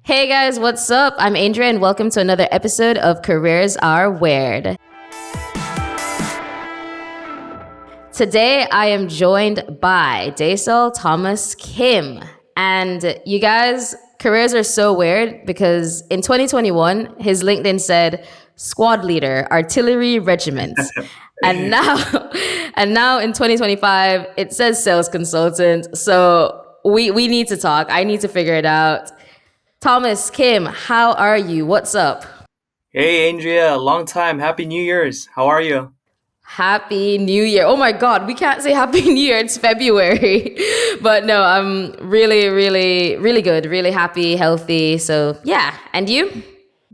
Hey guys, what's up? I'm Andrea and welcome to another episode of Careers Are Weird. Today I am joined by Daisel Thomas Kim. And you guys, careers are so weird because in 2021, his LinkedIn said squad leader, artillery regiment. And now and now in 2025, it says sales consultant. So we need to talk. I need to figure it out. Thomas, Kim, how are you? What's up? Hey Andrea, long time. Happy New Year's. How are you? Happy New Year. Oh my God, we can't say Happy New Year. It's February. But no, I'm really good, really happy, healthy. So yeah. And you?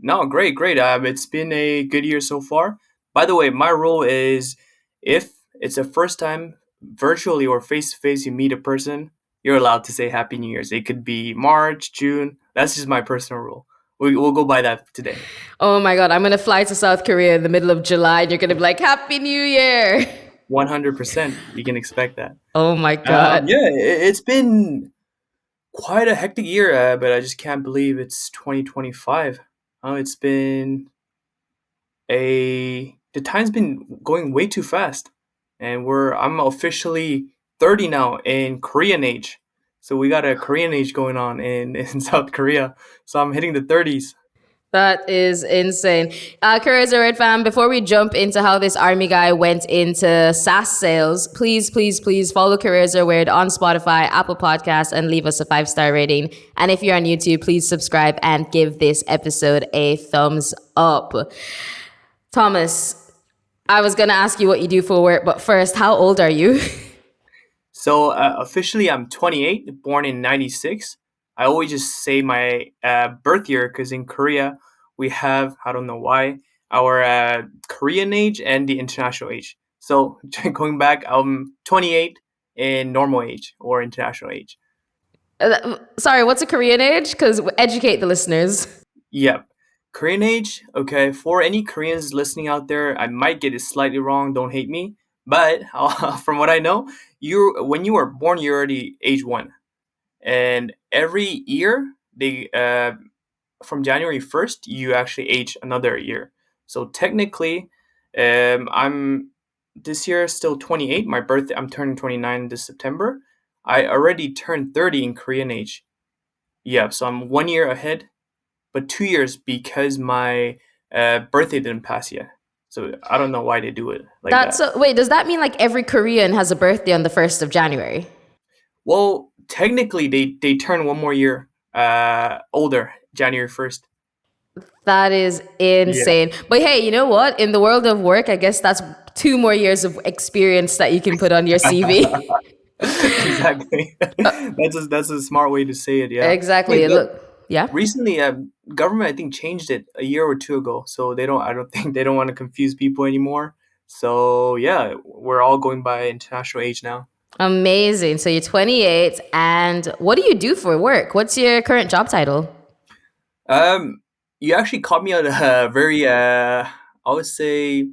No, great, great. It's been a good year so far. By the way, my rule is if it's the first time virtually or face to face you meet a person, you're allowed to say Happy New Year's. It could be March, June. That's just my personal rule. We'll go by that today. Oh my God, I'm going to fly to South Korea in the middle of July and you're going to be like, Happy New Year. 100%. You can expect that. Oh my God. Yeah, it's been quite a hectic year, but I just can't believe it's 2025. It's been the time's been going way too fast, and I'm officially 30 now in Korean age. So we got a Korean age going on in South Korea. So I'm hitting the 30s. That is insane. Careers are Red fam, before we jump into how this army guy went into SaaS sales, please follow Careers Are Weird on Spotify, Apple Podcasts, and leave us a 5-star rating. And if you're on YouTube, please subscribe and give this episode a thumbs up. Thomas, I was going to ask you what you do for work, but first, how old are you? So officially, I'm 28, born in 96. I always just say my birth year because in Korea, we have, I don't know why, our Korean age and the international age. So going back, I'm 28 in normal age or international age. Sorry, what's a Korean age? Because educate the listeners. Yep. Korean age, okay, for any Koreans listening out there, I might get it slightly wrong, don't hate me. But from what I know, when you were born, you're already age one. And every year, from January 1st, you actually age another year. So technically, I'm this year still 28. My birthday, I'm turning 29 this September. I already turned 30 in Korean age. Yeah, so I'm 1 year ahead, but 2 years because my birthday didn't pass yet. So I don't know why they do it like That's that. so, wait, does that mean like every Korean has a birthday on the 1st of January? Well, technically, they turn 1 more year older, January 1st. That is Yeah, insane. But hey, you know what? In the world of work, I guess that's 2 more years of experience that you can put on your CV. exactly. That's a smart way to say it. Yeah. Wait, Exactly. but Look, yeah. recently, government I think changed it a year or two ago, so they don't. I don't think they don't want to confuse people anymore. So yeah, we're all going by international age now. Amazing. So you're 28, and what do you do for work? What's your current job title? Um, you actually caught me at a very, I would say,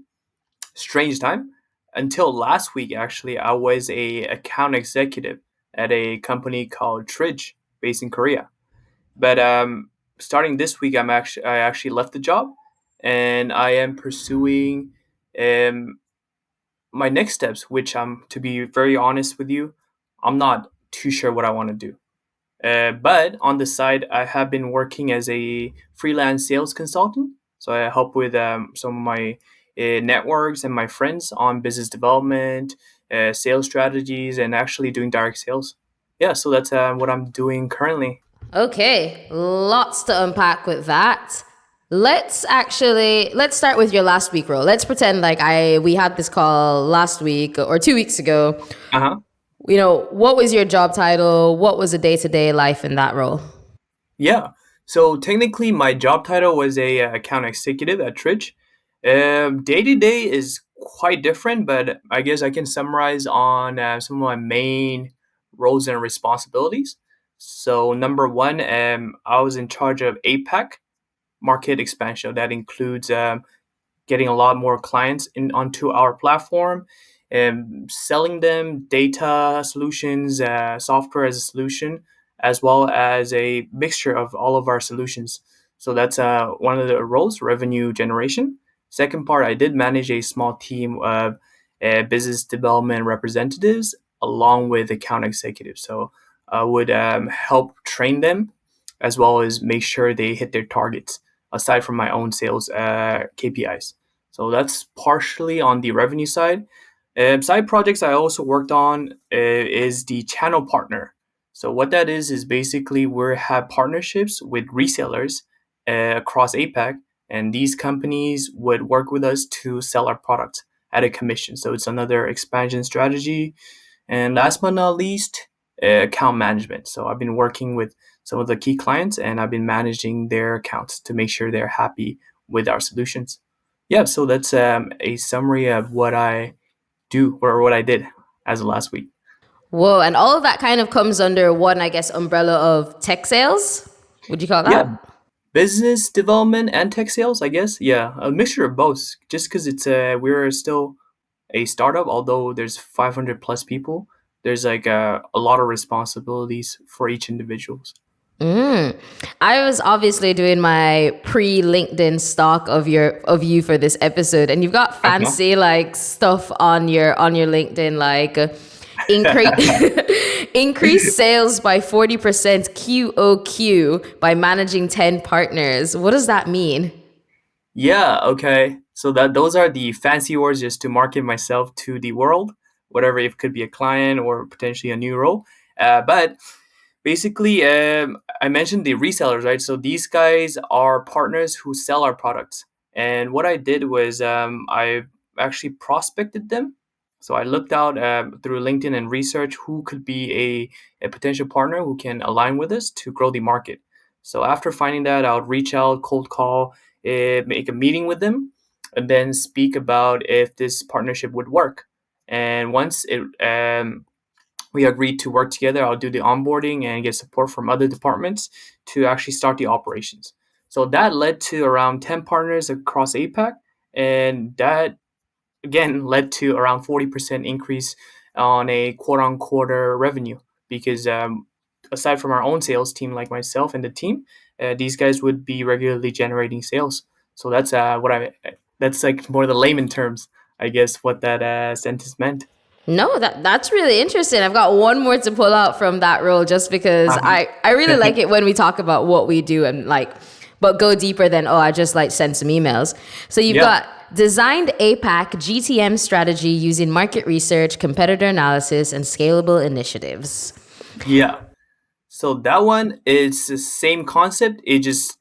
strange time. Until last week, actually, I was a account executive at a company called Tridge, based in Korea. But starting this week, I actually left the job, and I am pursuing um, my next steps, which to be very honest with you, I'm not too sure what I want to do. But on the side, I have been working as a freelance sales consultant. So I help with some of my networks and my friends on business development, sales strategies, and actually doing direct sales. Yeah, so that's what I'm doing currently. Okay, lots to unpack with that. Let's start with your last week role. Let's pretend like I we had this call last week or 2 weeks ago. Uh huh. What was your job title? What was the day-to-day life in that role? Yeah. So technically, my job title was a account executive at Tridge. Day to day is quite different, but I guess I can summarize on some of my main roles and responsibilities. So number one, I was in charge of APAC market expansion. That includes getting a lot more clients in onto our platform and selling them data solutions, software as a solution, as well as a mixture of all of our solutions. So that's one of the roles, revenue generation. Second part, I did manage a small team of business development representatives along with account executives. So I would help train them as well as make sure they hit their targets aside from my own sales KPIs. So that's partially on the revenue side. Side projects I also worked on is the channel partner. So what that is basically we have partnerships with resellers across APAC, and these companies would work with us to sell our products at a commission. So it's another expansion strategy. And last but not least, account management. So I've been working with some of the key clients, and I've been managing their accounts to make sure they're happy with our solutions. Yeah, so that's a summary of what I do or what I did as of last week. Whoa, and all of that kind of comes under one, I guess, umbrella of tech sales. Would you call Yeah, that? business development and tech sales, I guess. Yeah, a mixture of both. Just because it's we're still a startup, although there's 500 plus people, there's like a lot of responsibilities for each individuals. I was obviously doing my pre LinkedIn stock of you for this episode, and you've got fancy like stuff on your LinkedIn, like increase increase sales by 40% QOQ by managing 10 partners. What does that mean? Yeah, okay. So that those are the fancy words just to market myself to the world, whatever it could be a client or potentially a new role. But basically, I mentioned the resellers, right? So these guys are partners who sell our products. And what I did was I actually prospected them. So I looked out through LinkedIn and research who could be a potential partner who can align with us to grow the market. So after finding that, I would reach out, cold call, make a meeting with them, and then speak about if this partnership would work. And once we agreed to work together, I'll do the onboarding and get support from other departments to actually start the operations. So that led to around 10 partners across APAC, and that again led to around 40% increase on a quarter on quarter revenue because aside from our own sales team like myself and the team, these guys would be regularly generating sales. So that's that's like more the layman terms, I guess, what that sentence meant. No, that's really interesting. I've got one more to pull out from that role just because Uh-huh. I really like it when we talk about what we do and like but go deeper than oh I just like send some emails. So you've Yeah. got designed APAC GTM strategy using market research, competitor analysis, and scalable initiatives. Yeah. So that one is the same concept. It just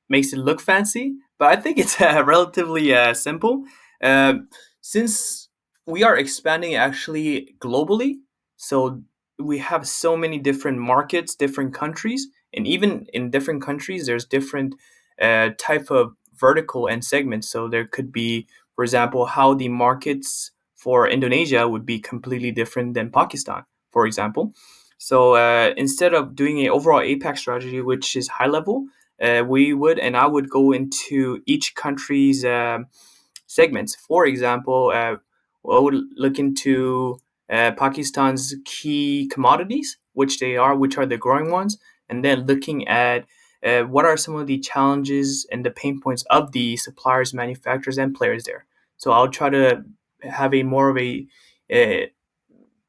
makes it look fancy, but I think it's relatively simple. Um, since we are expanding actually globally, so we have so many different markets, different countries, and even in different countries, there's different type of vertical and segments. So there could be, for example, how the markets for Indonesia would be completely different than Pakistan, for example. So instead of doing an overall APAC strategy, which is high level, we would and I would go into each country's segments. For example, I would look into Pakistan's key commodities, which are the growing ones, and then looking at what are some of the challenges and the pain points of the suppliers, manufacturers, and players there. So I'll try to have a more of a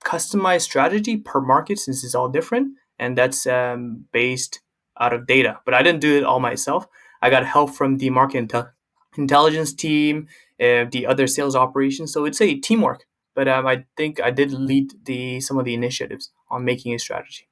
customized strategy per market since it's all different, and that's based out of data. But I didn't do it all myself. I got help from the intelligence team, the other sales operations. So it's a teamwork. But I think I did lead the some of the initiatives on making a strategy.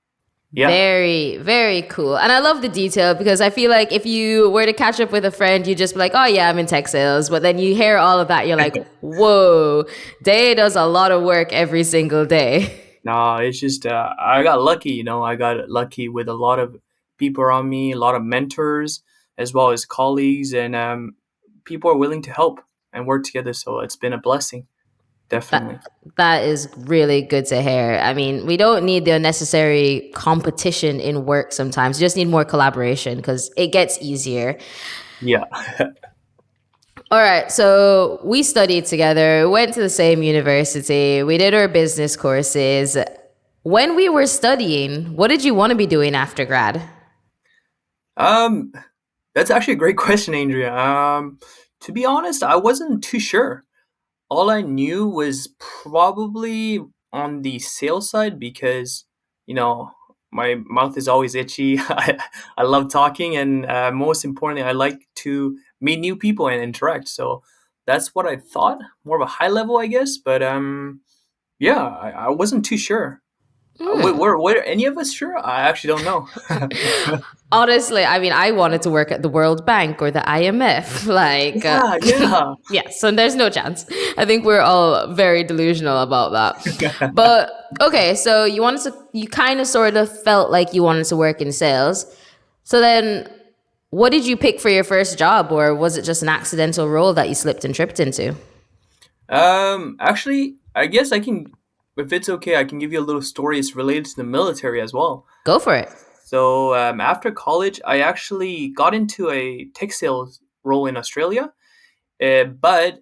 Yeah. Very, very cool. And I love the detail because I feel like if you were to catch up with a friend, you just be like, oh, yeah, I'm in tech sales. But then you hear all of that, you're like, whoa, Day does a lot of work every single day. No, it's just I got lucky. I got lucky with a lot of people around me, a lot of mentors, as well as colleagues, and people are willing to help and work together. So it's been a blessing, definitely. That is really good to hear. I mean, we don't need the unnecessary competition in work sometimes. You just need more collaboration because it gets easier. Yeah. All right, so we studied together, went to the same university, we did our business courses. When we were studying, what did you want to be doing after grad? Um, that's actually a great question, Andrea. To be honest, I wasn't too sure. All I knew was probably on the sales side because, you know, my mouth is always itchy. I love talking, and most importantly, I like to meet new people and interact. So that's what I thought, more of a high level, I guess. But yeah, I wasn't too sure. Were any of us sure? I actually don't know. Honestly, I mean, I wanted to work at the World Bank or the IMF. Yeah, yeah. yeah, so there's no chance. I think we're all very delusional about that. But okay, so you kind of sort of felt like you wanted to work in sales. So then, what did you pick for your first job, or was it just an accidental role that you slipped and tripped into? Actually, I guess I can, if it's okay, I can give you a little story. It's related to the military as well. Go for it. So after college, I actually got into a tech sales role in Australia, but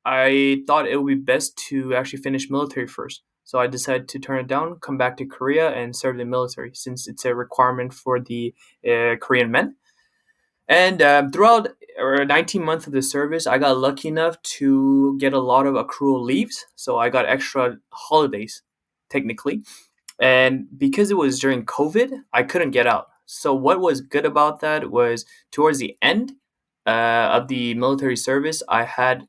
I thought it would be best to actually finish military first. So I decided to turn it down, come back to Korea, and serve the military since it's a requirement for the Korean men. And throughout 19 months of the service, I got lucky enough to get a lot of accrual leaves. So I got extra holidays, technically. And because it was during COVID, I couldn't get out. So what was good about that was towards the end of the military service, I had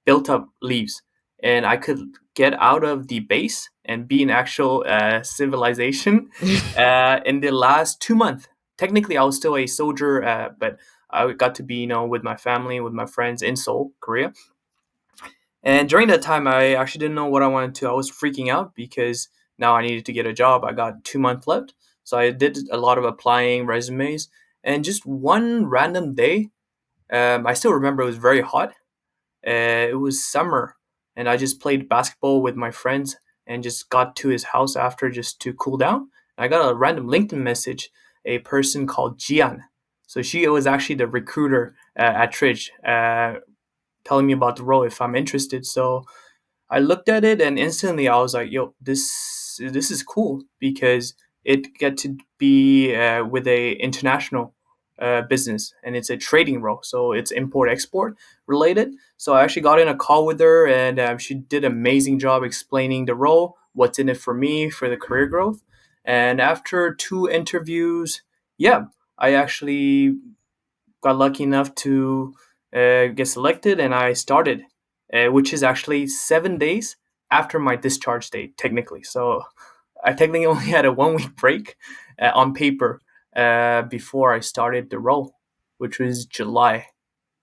built up leaves, and I could get out of the base and be in actual civilization in the last 2 months. Technically, I was still a soldier, but I got to be, with my family, with my friends in Seoul, Korea. And during that time, I actually didn't know what I wanted to. I was freaking out because now I needed to get a job. I got 2 months left. So I did a lot of applying resumes. And just one random day, I still remember it was very hot. It was summer. And I just played basketball with my friends and just got to his house after just to cool down. I got a random LinkedIn message, a person called Jian. So she was actually the recruiter at Tridge, telling me about the role if I'm interested. So I looked at it and instantly I was like, "Yo, this is cool because it get to be with a international business and it's a trading role, so it's import export related." So I actually got in a call with her and she did an amazing job explaining the role, what's in it for me for the career growth. And after 2 interviews, yeah, I actually got lucky enough to get selected, and I started, which is actually 7 days after my discharge date, technically. So I technically only had a 1 week break on paper before I started the role, which was July.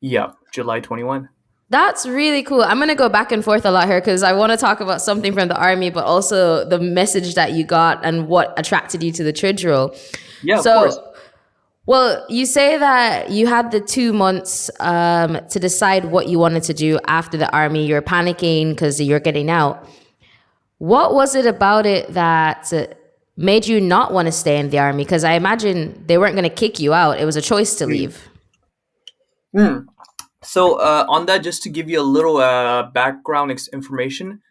Yeah, July 21. That's really cool. I'm going to go back and forth a lot here because I want to talk about something from the army, but also the message that you got and what attracted you to the Tridge role. Yeah, of course. So, well, you say that you had the 2 months to decide what you wanted to do after the army. You're panicking because you're getting out. What was it about it that made you not want to stay in the army? Because I imagine they weren't going to kick you out. It was a choice to Mm. leave. Mm. So on that, just to give you a little background information,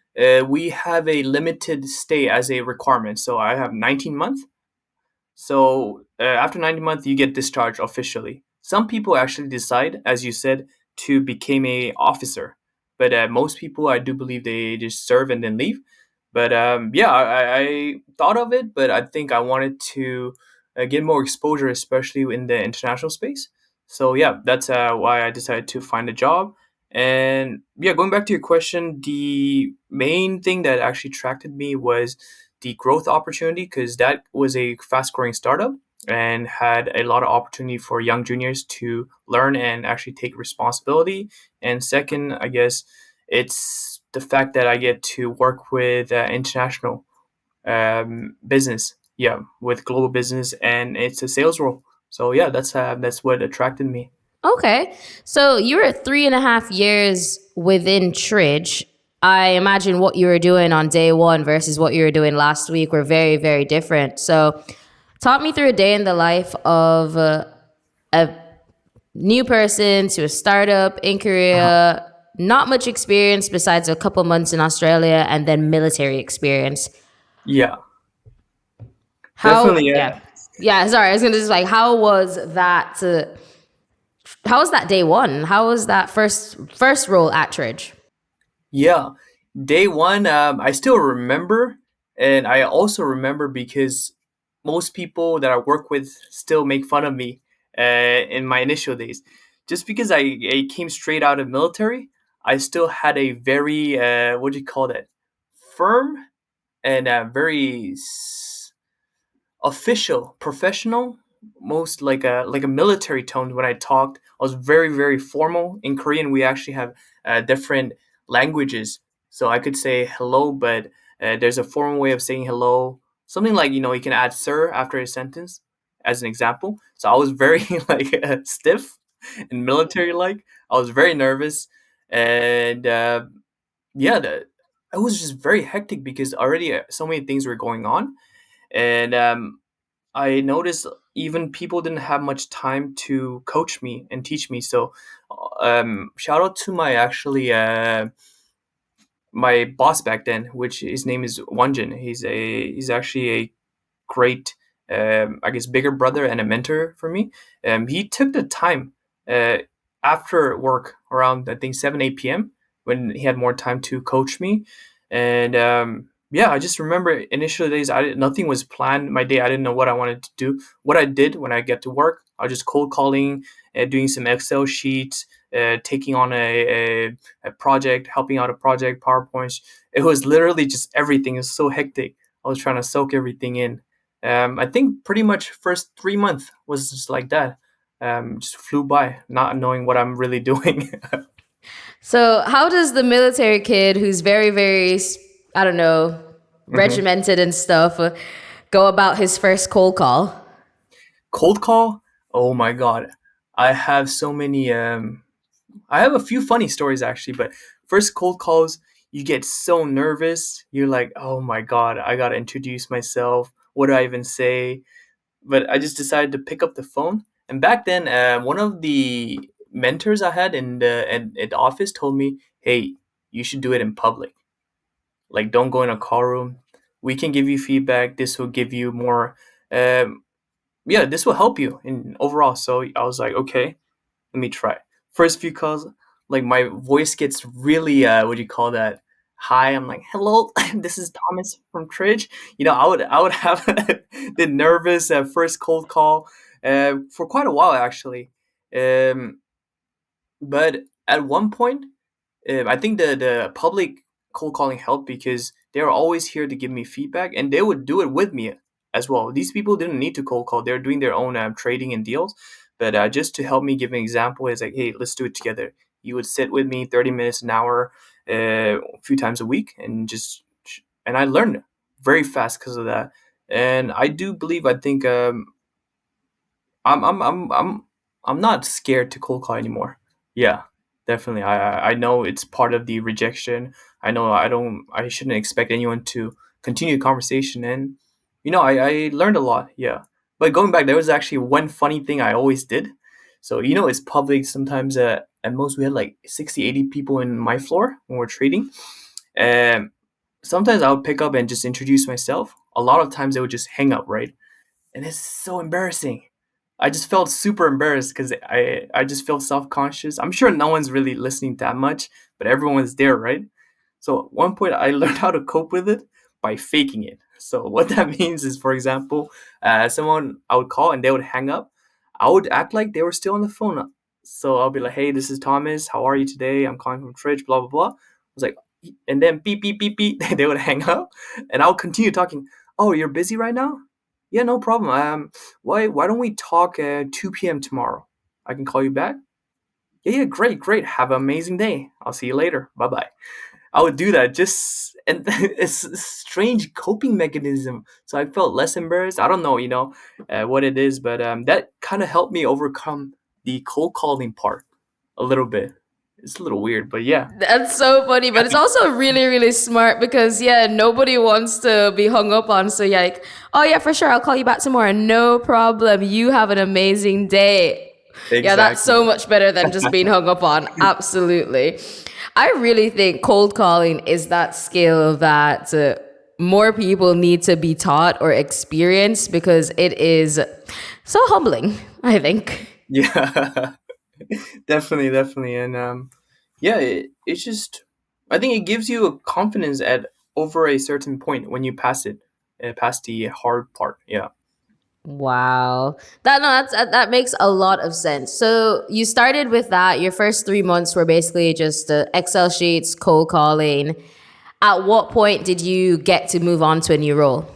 we have a limited stay as a requirement. So I have 19 months. So after 90 months, you get discharged officially. Some people actually decide, as you said, to become a officer, but most people, I do believe, they just serve and then leave. But yeah, I thought of it, but I think I wanted to get more exposure, especially in the international space. So yeah, that's why I decided to find a job. And yeah, going back to your question, the main thing that actually attracted me was the growth opportunity because that was a fast growing startup and had a lot of opportunity for young juniors to learn and actually take responsibility. And second, I guess it's the fact that I get to work with international business, yeah, with global business, and it's a sales role. So yeah, that's what attracted me. Okay. So you were 3.5 years within Tridge. I imagine what you were doing on day one versus what you were doing last week were very, very different. So talk me through a day in the life of a new person to a startup in Uh-huh. Korea, not much experience besides a couple months in Australia and then military experience. Yeah. How? Definitely, Yeah, yeah. Sorry, I was gonna just like, how was that? How was that day one? How was that first role at Tridge? yeah. Day one, I still remember, and I also remember because most people that I work with still make fun of me in my initial days. Just because I came straight out of military, I still had a very what do you call that? Firm and very official, professional, most like a military tone when I talked. I was very very formal. In Korean, we actually have different languages, so I could say hello, but there's a formal way of saying hello. Something like you can add sir after a sentence, as an example. So I was very like stiff and military like. I was very nervous, and yeah, it was just very hectic because already so many things were going on, and I noticed even people didn't have much time to coach me and teach me. So, shout out to my actually my boss back then, which his name is Wanjin. He's actually a great, I guess, bigger brother and a mentor for me. He took the time uh, after work around I think 7 8 p.m. when he had more time to coach me, and yeah, I just remember initial days nothing was planned. My day I didn't know what I wanted to do. What I did when I get to work, I was just cold calling, doing some Excel sheets, taking on a project, helping out a project, PowerPoints. It was literally just everything. It was so hectic. I was trying to soak everything in. I think pretty much first 3 months was just like that. Just flew by, not knowing what I'm really doing. So, how does the military kid who's very, very, I don't know, hmm regimented and stuff, go about his first cold call? Cold call? Oh my god. I have so many I have a few funny stories actually, but first cold calls, you get so nervous. You're like, "Oh my god, I got to introduce myself. What do I even say?" But I just decided to pick up the phone. And back then, one of the mentors I had in the office told me, "Hey, you should do it in public. Like, don't go in a call room. We can give you feedback. This will give you more. Um, yeah, this will help you in overall." So I was like, "Okay, let me try." First few calls, like my voice gets really what do you call that? High. I'm like, "Hello, this is Thomas from Tridge." I would have the nervous first cold call for quite a while actually. Um, but at one point, I think the public cold calling helped because they were always here to give me feedback, and they would do it with me as well. These people didn't need to cold call; they were doing their own trading and deals. But just to help me give an example, is like, hey, let's do it together. You would sit with me 30 minutes, an hour, a few times a week, and and I learned very fast because of that. And I do believe I think I'm I'm I'm I'm I'm not scared to cold call anymore. Yeah, definitely. I know it's part of the rejection. I know I shouldn't expect anyone to continue the conversation, and I learned a lot. Yeah, but going back, there was actually one funny thing I always did. So it's public sometimes. At most we had like 60, 80 people in my floor when we're trading. And sometimes I would pick up and just introduce myself. A lot of times they would just hang up, right? And it's so embarrassing. I just felt super embarrassed because I just feel self conscious. I'm sure no one's really listening that much, but everyone's there, right? So at one point, I learned how to cope with it by faking it. So what that means is, for example, someone I would call and they would hang up. I would act like they were still on the phone. So I'll be like, "Hey, this is Thomas. How are you today? I'm calling from Fridge. Blah blah blah." I was like, and then beep beep beep beep. They would hang up, and I'll continue talking. "Oh, you're busy right now? Yeah, no problem. Why don't we talk at 2 p.m. tomorrow? I can call you back." Yeah, yeah, great, great. Have an amazing day. I'll see you later. Bye bye. I would do that just and it's a strange coping mechanism. So I felt less embarrassed. I don't know, what it is, but that kind of helped me overcome the cold calling part a little bit. It's a little weird, but yeah. That's so funny, but it's also really, really smart because yeah, nobody wants to be hung up on. So you're like, oh yeah, for sure, I'll call you back tomorrow. No problem. You have an amazing day. Yeah, that's Exactly. so much better than just being hung up on. Absolutely. I really think cold calling is that skill that more people need to be taught or experienced because it is so humbling, I think. Yeah, definitely, definitely, and yeah, it's just I think it gives you a confidence at over a certain point when you pass it, past the hard part. Yeah. Wow. That no, that makes a lot of sense. So you started with that. Your first 3 months were basically just Excel sheets, cold calling. At what point did you get to move on to a new role?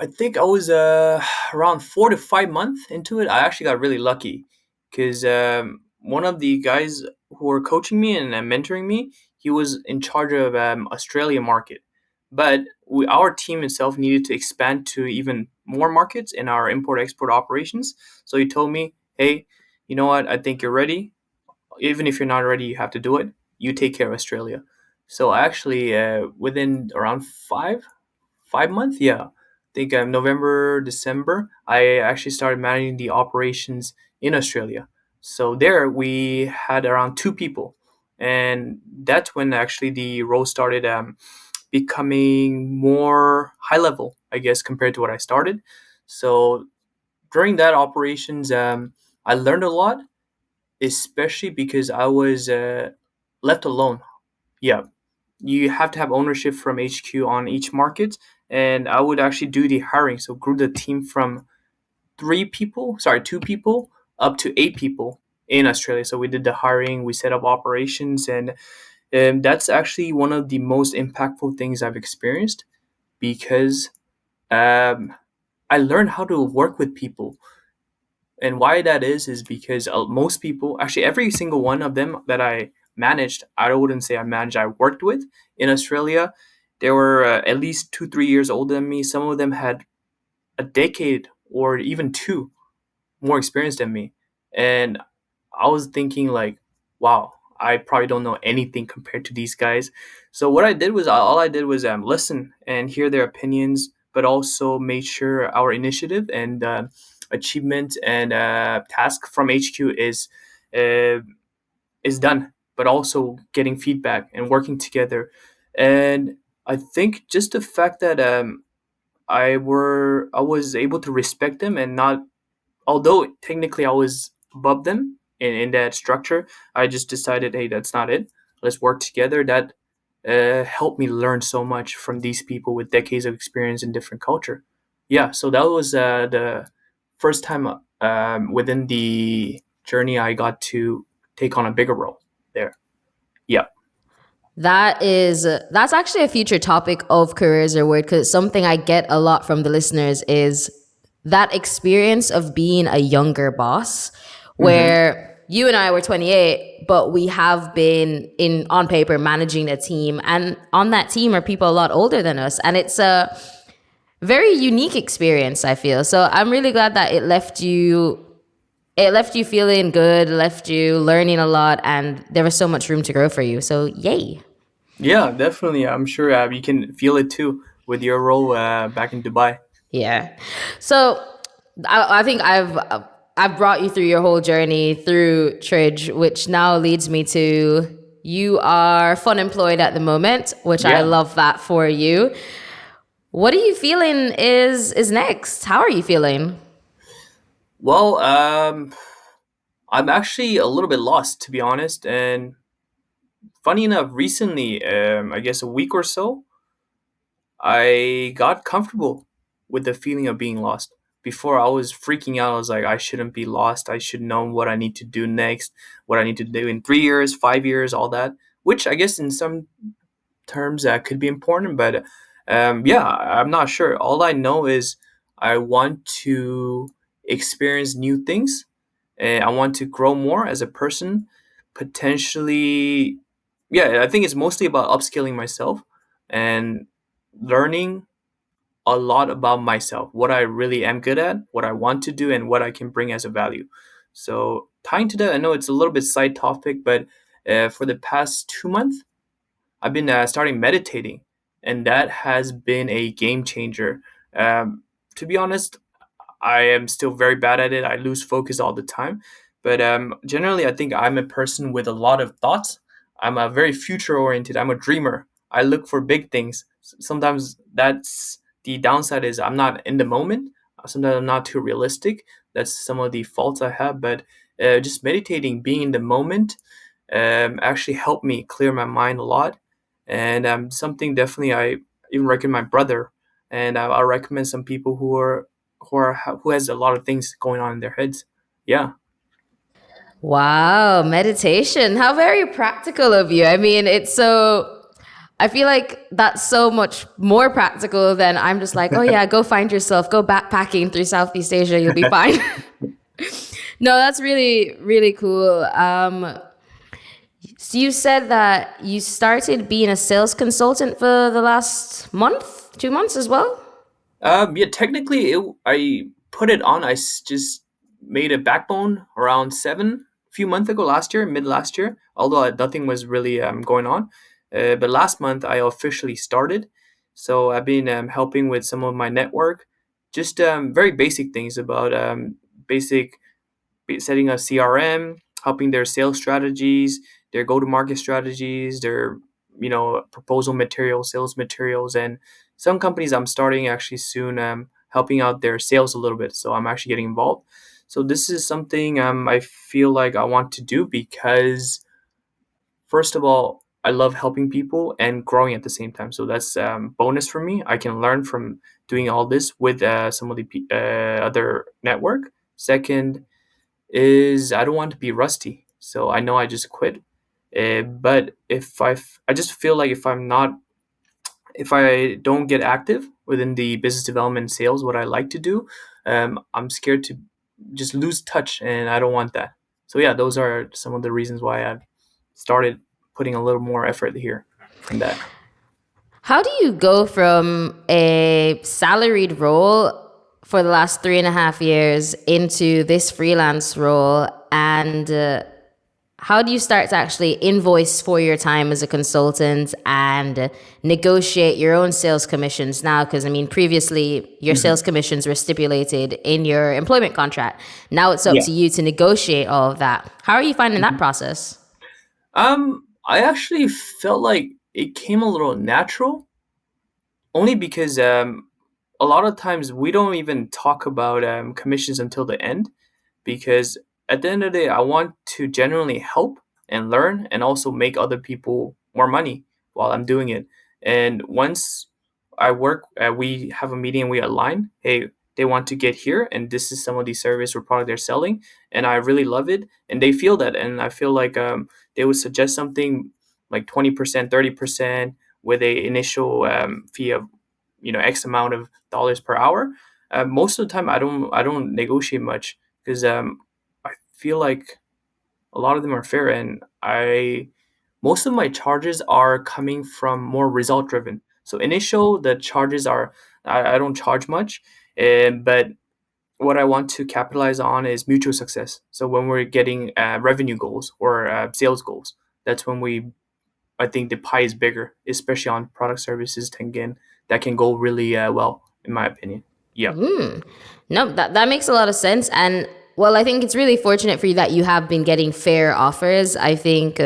I think I was around 4 to 5 months into it. I actually got really lucky because one of the guys who were coaching me and mentoring me, he was in charge of Australia market, but our team itself needed to expand to even more markets in our import export operations. So he told me, "Hey, you know what? I think you're ready. Even if you're not ready, you have to do it. You take care of Australia." So actually, within around 5 months, yeah, I think November, December, I actually started managing the operations in Australia. So there we had around 2 people, and that's when actually the role started becoming more high level, I guess, compared to what I started. So during that operations, I learned a lot, especially because I was left alone. Yeah, you have to have ownership from HQ on each market, and I would actually do the hiring. So grew the team from 2 people, up to 8 people in Australia. So we did the hiring, we set up operations, and that's actually one of the most impactful things I've experienced because um, I learned how to work with people. And why that is because most people, actually every single one of them that I managed, I wouldn't say I managed, I worked with in Australia, they were at least 2, 3 years older than me. Some of them had a decade or even two more experience than me. And I was thinking like, wow, I probably don't know anything compared to these guys. So what I did was all I did was listen and hear their opinions, but also made sure our initiative and achievement and task from HQ uh, is done, but also getting feedback and working together. And I think just the fact that I was able to respect them and not, although technically I was above them in that structure, I just decided, hey, that's not it. Let's work together. That helped me learn so much from these people with decades of experience in different culture. Yeah, so that was the first time within the journey I got to take on a bigger role there. Yeah. That's actually a future topic of careers or word because something I get a lot from the listeners is that experience of being a younger boss Hmm. where you and I were 28 but we have been in on paper managing a team, and on that team are people a lot older than us, and it's a very unique experience, I feel. So I'm really glad that it left you feeling good, left you learning a lot, and there was so much room to grow for you. So yay. Yeah, definitely. I'm sure you can feel it too with your role back in Dubai. Yeah. So I think I've brought you through your whole journey through Tridge, which now leads me to you are fun employed at the moment, which I Yeah. love that for you. What are you feeling is next? How are you feeling? Well, I'm actually a little bit lost, to be honest. And funny enough, recently, I guess a week or so, I got comfortable with the feeling of being lost. Before I was freaking out. I was like, I shouldn't be lost. I should know what I need to do next, what I need to do in 3 years, 5 years, all that. Which I guess in some terms that could be important, but yeah, I'm not sure. All I know is I want to experience new things, and I want to grow more as a person. Potentially, yeah, I think it's mostly about upskilling myself and learning a lot about myself, what I really am good at, what I want to do, and what I can bring as a value. So tying to that, I know it's a little bit side topic, but for the past 2 months I've been starting meditating, and that has been a game changer. To be honest, I am still very bad at it. I lose focus all the time. But generally, I think I'm a person with a lot of thoughts. I'm a very future oriented. I'm a dreamer. I look for big things. Sometimes that's the downside is I'm not in the moment. Sometimes I'm not too realistic. That's some of the faults I have. But just meditating, being in the moment, actually helped me clear my mind a lot. And something definitely I even recommend my brother, and I'll recommend some people who has a lot of things going on in their heads. Yeah. Wow, meditation. How very practical of you. I mean, it's so I feel like that's so much more practical than I'm just like, oh yeah, go find yourself, go backpacking through Southeast Asia, you'll be fine. No, that's really, really cool. So you said that you started being a sales consultant for the last month, 2 months as well? Yeah, technically, I put it on. Just made a backbone around a few months ago, last year, mid last year. Although nothing was really going on, but last month I officially started. So I've been helping with some of my network, just very basic things about basic setting up CRM, helping their sales strategies, their go-to-market strategies, their proposal materials, sales materials, and some companies I'm starting actually soon, helping out their sales a little bit. So I'm actually getting involved. So this is something I feel like I want to do because first of all, I love helping people and growing at the same time. So that's bonus for me. I can learn from doing all this with some of the other network. Second, is I don't want to be rusty. So I know I just quit. But I just feel like if I don't get active within the business development and sales, what I like to do, I'm scared to just lose touch, and I don't want that. So yeah, those are some of the reasons why I've started putting a little more effort here in that. How do you go from a salaried role for the last 3.5 years into this freelance role? And how do you start to actually invoice for your time as a consultant and negotiate your own sales commissions now? Because, I mean, previously your Mhm. sales commissions were stipulated in your employment contract. Now it's up Yeah. to you to negotiate all of that. How are you finding that Mhm. process? I actually felt like it came a little natural, only because a lot of times we don't even talk about commissions until the end, because at the end of the day I want to genuinely help and learn and also make other people more money while I'm doing it. And once we have a meeting and we align, hey, they want to get here and this is some of the service or product they're selling, and I really love it and they feel that, and I feel like they would suggest something like 20%, 30% with a initial fee of X amount of dollars per hour. Most of the time I don't negotiate much because I feel like a lot of them are fair, and I most of my charges are coming from more result driven. So initial the charges are I don't charge much, but what I want to capitalize on is mutual success. So when we're getting revenue goals or sales goals, that's when I think the pie is bigger, especially on product services. That can go really well, in my opinion. Yep. No, that makes a lot of sense. And well, I think it's really fortunate for you that you have been getting fair offers. I think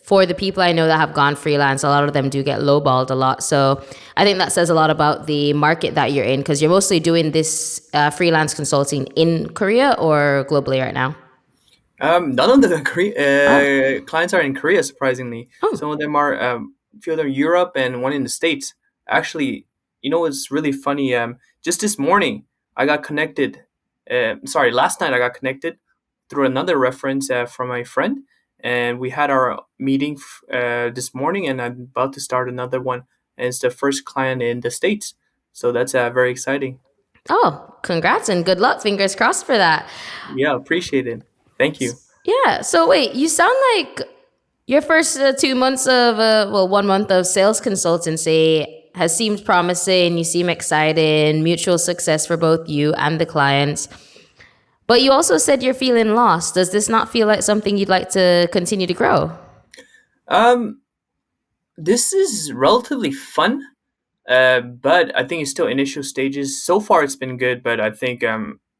for the people I know that have gone freelance, a lot of them do get lowballed a lot. So I think that says a lot about the market that you're in because you're mostly doing this freelance consulting in Korea or globally right now. None of the Oh, clients are in Korea, surprisingly. oh, Some of them are, a few of them Europe and one in the States. Actually, it's really funny. Just this morning, I got connected. Sorry, last night I got connected through another reference from my friend, and we had our meeting this morning, and I'm about to start another one, and it's the first client in the States. So that's very exciting. oh, congrats and good luck. Fingers crossed for that. Yeah, appreciate it. Thank you. Yeah. So wait, you sound like your first 2 months of, well, 1 month of sales consultancy has seemed promising. You seem excited, mutual success for both you and the clients. But you also said you're feeling lost. Does this not feel like something you'd like to continue to grow? Um, this is relatively fun. But I think it's still initial stages. So far, it's been good, but I think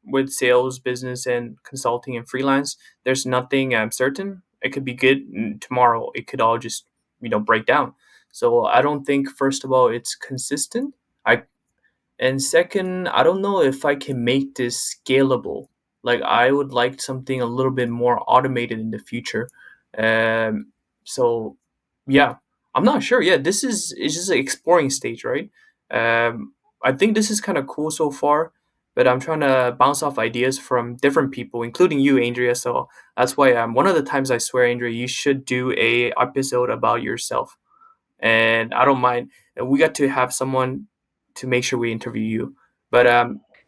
with sales, business, and consulting and freelance, there's nothing certain. It could be good and tomorrow. It could all just break down. So I don't think, first of all, it's consistent. I And second, I don't know if I can make this scalable. Like, I would like something a little bit more automated in the future. Um, so yeah, I'm not sure. Yeah, this is it's just an exploring stage, right? I think this is kind of cool so far, but I'm trying to bounce off ideas from different people, including you, Andrea. So that's why one of the times I swear, Andrea, you should do a episode about yourself, and I don't mind. We got to have someone to make sure we interview you. But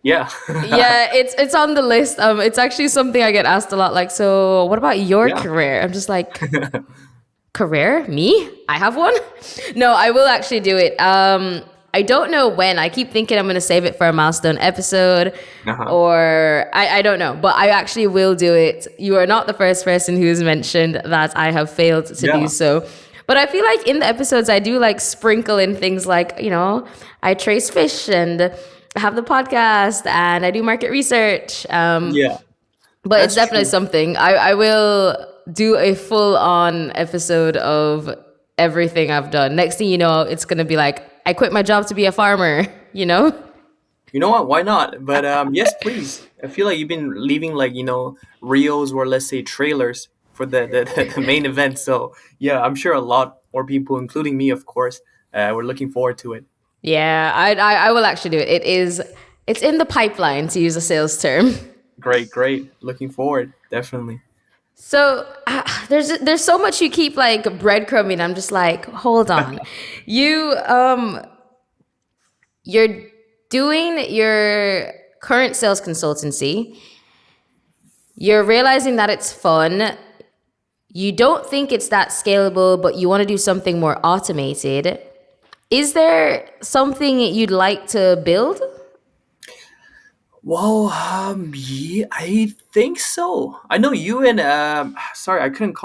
yeah, Yeah, it's on the list. It's actually something I get asked a lot. Like, so what about your yeah, career? I'm just like, career? Me? I have one? No, I will actually do it. I don't know when. I keep thinking I'm gonna save it for a milestone episode, uh-huh. or I don't know, but I actually will do it. You are not the first person who's mentioned that I have failed to do Yeah, so. But I feel like in the episodes I do like sprinkle in things like, I trace fish and have the podcast and I do market research. yeah, But it's that's definitely true. something. I will do a full on episode of everything I've done. Next thing you know, it's going to be like, I quit my job to be a farmer, you know? You know what? Why not? But yes, please. I feel like you've been leaving, like, reels, or let's say trailers for the main event. So yeah, I'm sure a lot more people, including me, of course, we're looking forward to it. Yeah, I will actually do it. It's in the pipeline, to use a sales term. Great, great. Looking forward, definitely. So there's so much you keep like breadcrumbing. I'm just like, hold on, you you're doing your current sales consultancy. You're realizing that it's fun. You don't think it's that scalable, but you want to do something more automated. Is there something you'd like to build? Well, yeah, I think so. I know you and sorry, I couldn't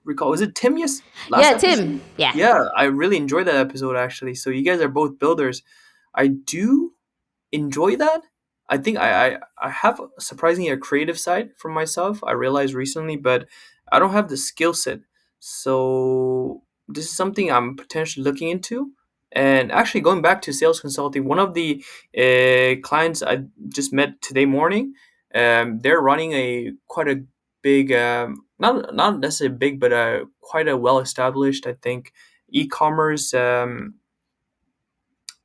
recall. Was it Tim? Yes, last Yeah, episode. Tim. Yeah. Yeah, I really enjoyed that episode actually. So you guys are both builders. I do enjoy that. I think I have surprisingly a creative side for myself. I realized recently, but I don't have the skill set. So this is something I'm potentially looking into. And actually, going back to sales consulting, one of the clients I just met today morning, they're running a quite a big, not necessarily big, but quite a well established, I think, e-commerce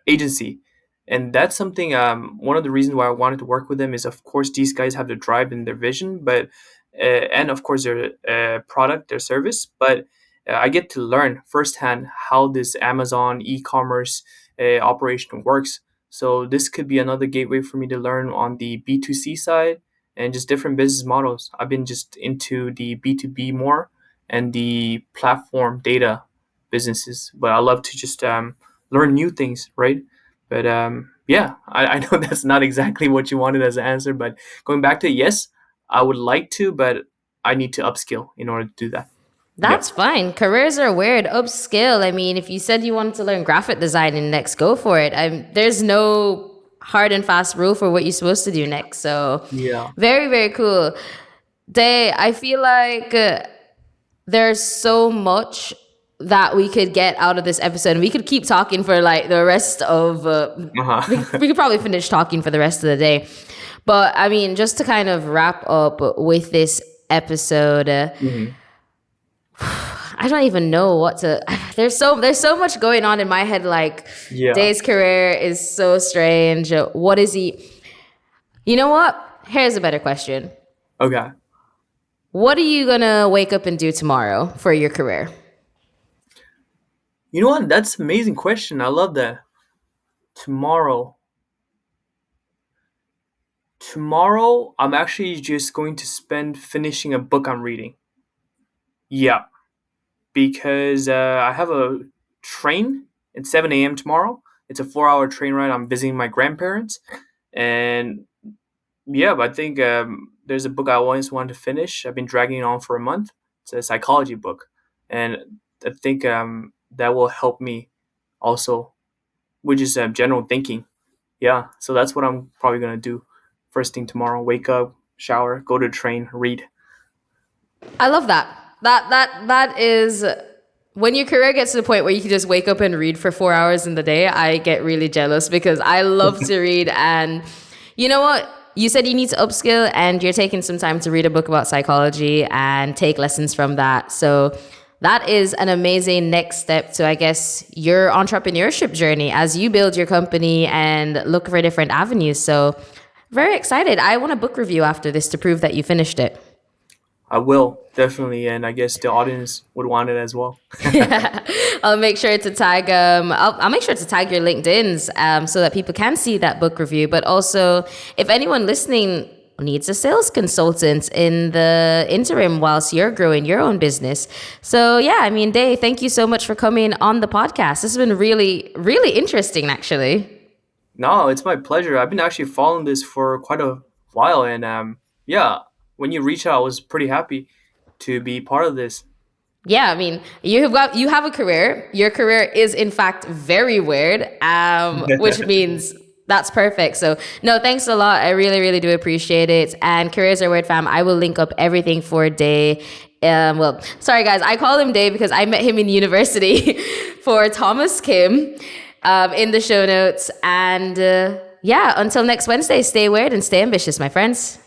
agency. And that's something, one of the reasons why I wanted to work with them is, of course, these guys have the drive and their vision, but and of course their product, their service, but I get to learn firsthand how this Amazon e-commerce operation works. So this could be another gateway for me to learn on the B2C side and just different business models. I've been just into the B2B more and the platform data businesses, but I love to just learn new things, right? But yeah, I know that's not exactly what you wanted as an answer, but going back to it, yes, I would like to, but I need to upskill in order to do that. Yep. That's fine. Careers are weird. Upskill. I mean, if you said you wanted to learn graphic design and next, go for it. There's no hard and fast rule for what you're supposed to do next. So, Yeah. very, very cool. I feel like there's so much that we could get out of this episode. And we could keep talking for like the rest of, Uh-huh. we could probably finish talking for the rest of the day. But I mean, just to kind of wrap up with this episode, Mhm. I don't even know what to. There's so much going on in my head. Like, Yeah. Day's career is so strange. What is he? You know what? Here's a better question. Okay. What are you gonna wake up and do tomorrow for your career? You know what? That's an amazing question. I love that. Tomorrow. Tomorrow, I'm actually just going to spend finishing a book I'm reading. Yeah, because I have a train at 7 a.m. tomorrow. It's a 4 hour train ride. I'm visiting my grandparents. And yeah, but I think there's a book I always wanted to finish. I've been dragging it on for a month. It's a psychology book. And I think that will help me also, which is general thinking. Yeah, so that's what I'm probably going to do first thing tomorrow. Wake up, shower, go to the train, read. I love that. That is When your career gets to the point where you can just wake up and read for 4 hours in the day, I get really jealous because I love to read. And you know what? You said you need to upskill and you're taking some time to read a book about psychology and take lessons from that. So that is an amazing next step to, I guess, your entrepreneurship journey as you build your company and look for different avenues. So very excited. I want a book review after this to prove that you finished it. I will definitely, and I guess the audience would want it as well. I'll make sure to tag I'll make sure to tag your LinkedIn's so that people can see that book review. But also, if anyone listening needs a sales consultant in the interim whilst you're growing your own business. So yeah, I mean, Day, thank you so much for coming on the podcast. This has been really, really interesting, actually. No, it's my pleasure. I've been actually following this for quite a while, and yeah, when you reached out, I was pretty happy to be part of this. Yeah, I mean, you have a career. Your career is in fact very weird, which means that's perfect. So no, thanks a lot. I really, really do appreciate it. And Careers Are Weird fam, I will link up everything for Day. Well, sorry guys, I call him Day because I met him in university for Thomas Kim in the show notes. And yeah, until next Wednesday, stay weird and stay ambitious, my friends.